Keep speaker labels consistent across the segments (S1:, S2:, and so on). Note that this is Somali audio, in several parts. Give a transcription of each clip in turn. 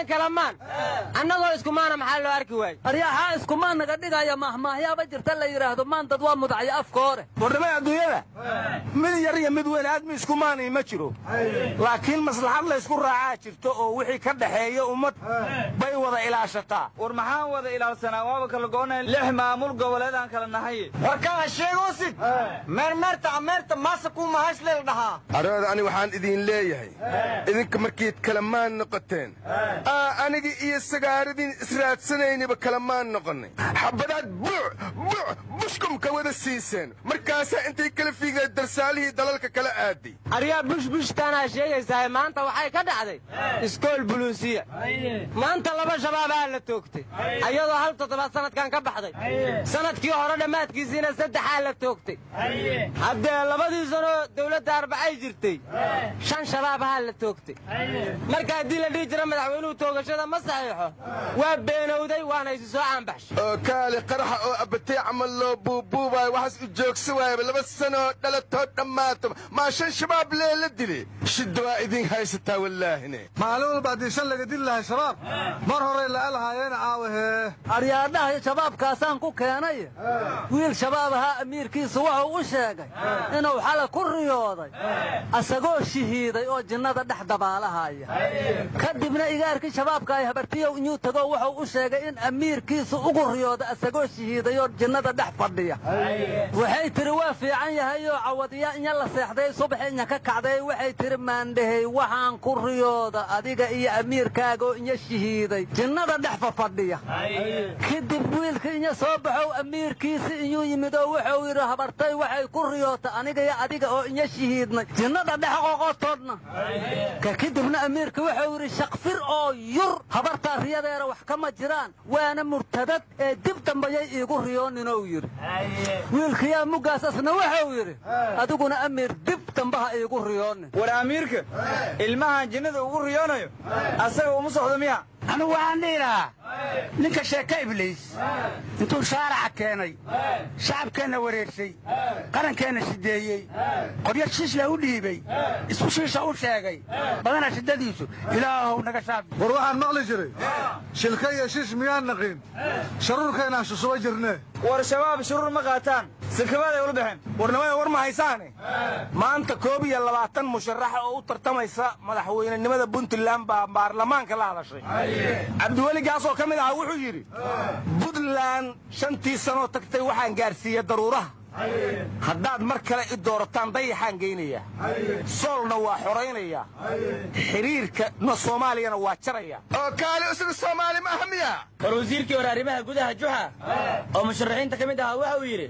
S1: arkaan kalamaan annagoo iskumaana maxaa loo arki waayey
S2: aryaha iskumaan naga dhigaya mahmaahyaaba jirta la yidhaahdo maan dad waa mudacyo afka hore
S3: warnimada adduunyada mid yar iyo mid weyn aadmi iskumaanay ma jiro laakiin maslaxad la isku raacaa jirto oo wixii ka dhaxeeya ummad bay wada ilaashataa
S4: war maxaan wada ilaalsanaa waaba kala go'onay 6 maamul goboleed aan kala nahay
S1: war kala sheegoosid meerta maasa ku mahash leel dhahaa
S5: arada ani waxaan idin leeyahay idinka markiid kalamaan noqoteen anigi iyo sagaaradin israadsanayniba kalamaan noqonay xabadaad bushkum ka wada siiseen markaasa intay kala fiigeen darsaalihii dalalka kala aaday
S1: aryaa bushtaana sheegaysaa maanta waxay ka dhacday iskool buluusiya maanta laba shabaabaa la toogtay ayadoo hal 7 sanadkan ka baxday sanadkii hore dhammaadkiisiina 3 la toogtay haddee labadii sano dawladda arbacay jirtay 5 shabaabaha la toogtay marka haddii la dhihi jira madaxweynuhu toogashada ma saxiixo waa beenowday waana isi soo caanbaxshay
S5: oo kaali qaraxa oo abatay camal loo buubuubaayo waxaas u joogsa waayaba 2 sano dhalatoo dhammaato maa 5 shabaab la dilay shidda waa idin haysataa wallaahine
S3: maalin walba haddii 5 laga dili lahay shabaab mar hore la alahaayeen caawahee
S2: aryaadhaha shabaabkaasaan ku keenay wiil shabaab ahaa amiirkiisu wuxuu u sheegay inuu xala ku riyooday asagoo shahiiday oo jinnada dhex dabaalahaya kadibna igaarkii shabaabka ay habartiyow inuu tago wuxuu u sheegay in amiirkiisu ugu riyooday asagoo shahiiday oo jinnada dhex fadhiya waxay tiri waa fiican yahay oo cawadiya in la seexday subaxina ka kacday waxay tiri maandhahay waxaan ku riyooda adiga iyo amiirkaaga oo in shahiiday jinnada dhex fadhiya kadib wiilkii in soo baxow amiirkiisa inuu yimid oo wuxuu yiri habartay waxay ku riyoota aniga iyo adiga oo in shahiidnay jinnada dhex qoqotoodna kadibna amiirka wuxuu yiri shaqfir oo yur habarta riyadeera wax kama jiraan waana murtadad ee dib dambayay iigu riyoonin oo yiri wiilkii mugaas asna wuxuu yiri adiguna amiir dib dambaha iigu riyoonin
S4: war amiirka ilmaha jinnada ugu riyoonayo asaga uma socdo miya
S6: anu waxaan dhiilahaa ninka sheeka ibliis intuu shaaraca keenay shacabkeenna wareegsay qarankeenna shideeyey qoryo shiisla u dhiibay isku shiisha u sheegay badana shiddadiisu ilaahow naga shaafi
S3: war waxaan maqli jiray shilka iyo shiish miyaan naqin sharuurkaynaan shusuba jirne
S4: war shabaab shuruur ma qaataan sirkabaad ay ula baxeen
S3: warnimada war ma haysaane maanta 22 musharaxa oo u tartamaysa madaxweynenimada Puntland baa baarlamaanka la hadashay cabdiweli gaasoo ka mid ah wuxuu yiri Puntland 5 sano tagtay waxaan gaarsiiyay daruuraha haddaad mar kale i doorataan dayaxaan geynaya soolna waa xoraynaya xiriirka Soomaaliyana waa jaraya
S5: oo kaali isaga Soomaali ma ahmiya
S4: war wasiirkii arrimaha gudaha Juxa oo musharaxiinta kamid ah waxa uu yiri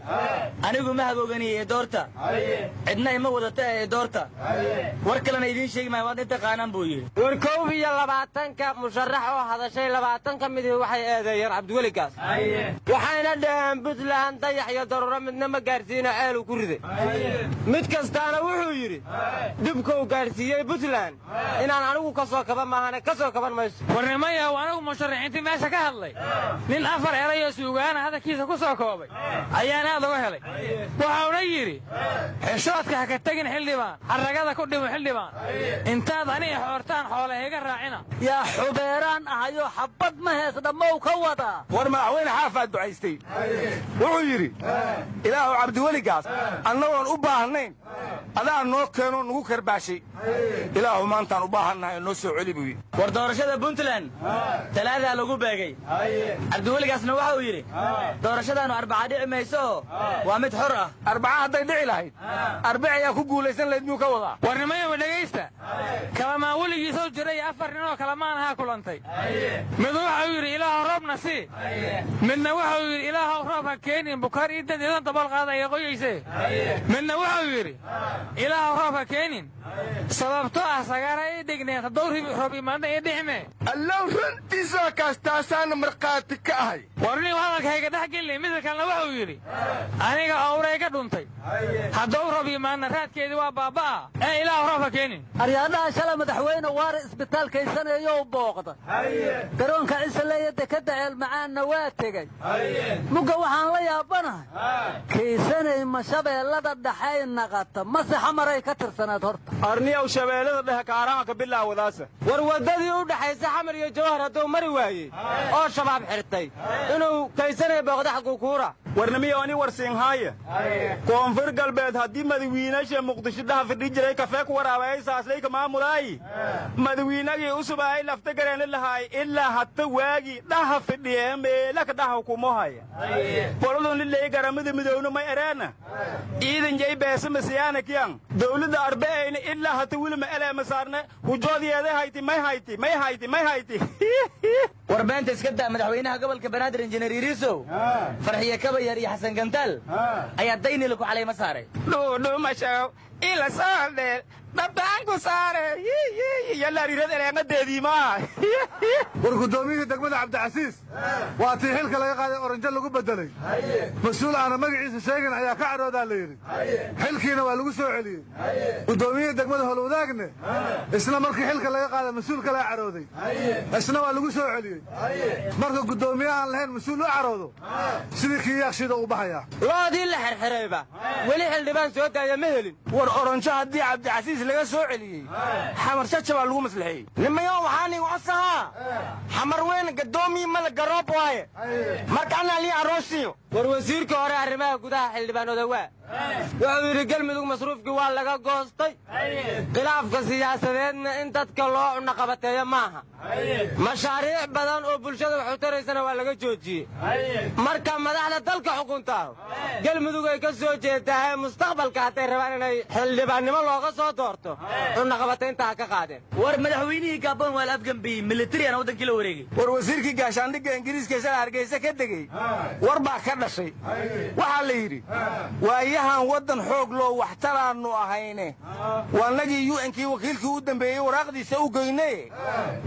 S4: anigu ma habooganiyay doorta cidna ima wadata ee doorta war kalena idin sheegi ma waad inta qaanaan buu yiri
S1: war 22 musharax oo hadashay 20 kamid waxay eedeeyeen cabdiweli gaas waxayna dhahan Puntland dayax iyo daruuro midna ma gaarsiina ceelu ku riday mid kastaana wuxuu yiri dibku gaarsiiyay Puntland inaan anigu ka soo kaba maahane ka soo kaban mayso
S7: warnimaya anigu musharaxiintii meesha ka hadlay nin afar erayo suugaana hadalkiisa ku soo koobay ayaan aad uga helay waxauna yiri xishoodka ha ka tagin xildhibaan haragada ku dhimo xildhibaan intaad aniga xoortaan xoolaheega raacina
S2: yaa xubeeraan ahayo xabad ma hees dhamow ka wada
S3: war madaxweyne xaafaad ducaystay wuxuu yiri ilaahu cabdiweli gaas annagoon u baahnayn adaa noo keeno nugu karbaashay ilaahu maantaan u baahannahay noo soo celi buu
S4: war doorashada Puntland talaada lagu beegay cabdiweli gaasna waxa uu yiri doorashadaanu arbaca dhici mayso waa mid xor ah
S3: arbaca haday dhici lahayd arbaca ayaa ku guulaysan lahayd miyuu ka wadaa
S7: warnimada wadagaysta kala maawuligii soo jiray 4 nin oo kala maanaha kulantay mid waxa uu yiri ilaahu roobna si midna waxa uu yiri ilaahu roob ha keenin bukari dadida dabal qaaday qoyayse midna waxa uu yiri ilaahu roob ha keenin sababtoo ah sagaara ay degneen dowr roob imaanay dhixme
S5: allow runtiisa kaastaan markhaati ka ahay
S7: warnigu hadalkayga dhex gelnay midda kalena wuxuu yidhi aniga owray ka dhuntay hadduu rab yimaadna raadkeedii waa baaba'a ee ilaahu roobka keenin
S2: aryaadhaha shala madaxweyne waare isbitaalkaysanayou booqda garoonka cisaleeya dekadda ceelmacaanna waa tegey mugga waxaan la yaabanahay kaysanay ma shabeellada dhaxay naqata mase xamaray ka tirsanayd horta
S3: arniyow shabeellada dhexe kaaraanka bilaawadaasa
S1: war waddadii u dhaxaysa xamar iyo jawhar hadduu mari waayey oo shabaab xirtay inuu kaysanay booqda xaguukuura
S3: warnimiyo ani warsiinhaaya koonfur galbeed haddii madawiinasha muqdisho dhaha fidhi jiray kafee ku waraabay saaslayka maamulaayi madawiinagii usubahay lafta gareeni lahaay ilaa hatta waagii dhaha fidhiye meelaka dhaha hukumohaya boladun lilay garamada midowna may ereena ciidan jay beesa masiyaana kiyan dawladda arbeeyna ilaa hatta wilma eleema saarne hujoodiyeeda hayti may hayti
S4: warbeenta iska daa madaxweynaha gobolka banaadir injineer iriisow farxiye kabayar iyo xasan gantaal ayaa daynila ku calayma saaray
S3: dhuudhumashaw ila soodheer dabtaanku saare yalaariirad eleengadeedii maa
S8: war guddoomiyihii degmada cabdicasiis waa tii xilka laga qaaday oranjo lagu beddelay mas-uul aana magaciisa sheegin ayaa ka cadhoodaa la yidhi xilkiina waa lagu soo celiyey guddoomiyihii degmada holwadaagne isna markii xilka laga qaaday mas-uul kalaa cadhooday isna waa lagu soo celiyey marka guddoomiye aan lahayn mas-uul u cadhoodo sidii kii yaaqshida u baxayaa
S1: loodii la xirxirayba weli xildhibaan soo daaya ma helin
S3: war oranjo haddii cabdicasiis laga soo celiyey xamar shajabaa lagu maslaxeeyey
S1: nimayo waxaan igu cosahaa xamar weyn gadoomiyi mala garoob waaye markaana lii aroosiyo war wasiirka hore arrimaha gudaha xildhibaan odawaa wuxuu yidhi galmudug masruufkii waa laga goostay khilaafka siyaasadeedna in dadka loo cunaqabateeyo maaha mashaariic badan oo bulshada wax u taraysana waa laga joojiyey marka madaxda dalka xukuntaa galmudug ay ka soo jeedahay mustaqbalka hadday rabaan inay xildhibaannimo looga soo doorto cunaqabataynta ha ka qaadeen
S4: war madaxweynihii gaabon waa la afgambiyey militariana waddankii la wareegay
S3: war wasiirkii gaashaandhigga ingiriiska shala hargeysa ka degey war baa ka dhashay waxaa la yidhi waayahan waddan xoog loo waxtaraannu ahayne waanagii yu'ankii wakiilkii u dambeeyey waraaqdiisa u geyne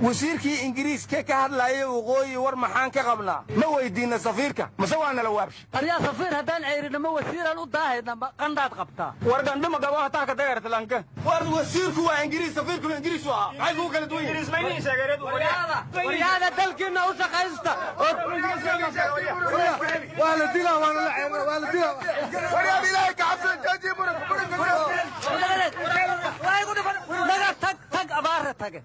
S3: wasiirkii ingiriiska ka hadlaaya waqooyi war maxaan ka qabnaa ma weydiinna safiirka mase waa nala waabsha
S2: aryaa safiir haddaan ceyrinimo wasiiraan u daahayna qandhaad qabtaa
S3: war gandhima gabo hataa ka dagartalanka war wasiirku waa ingiriis safiirkuna ingiriis u ahaa maxay kugu kala duwan yihiin
S1: waryaada dalkiinna u shaqaysta
S8: waa la dilaa waana la ceebaa waa la dilaa
S5: waryaab ilaahay ka cabsan jooji
S2: naga tag abaara tage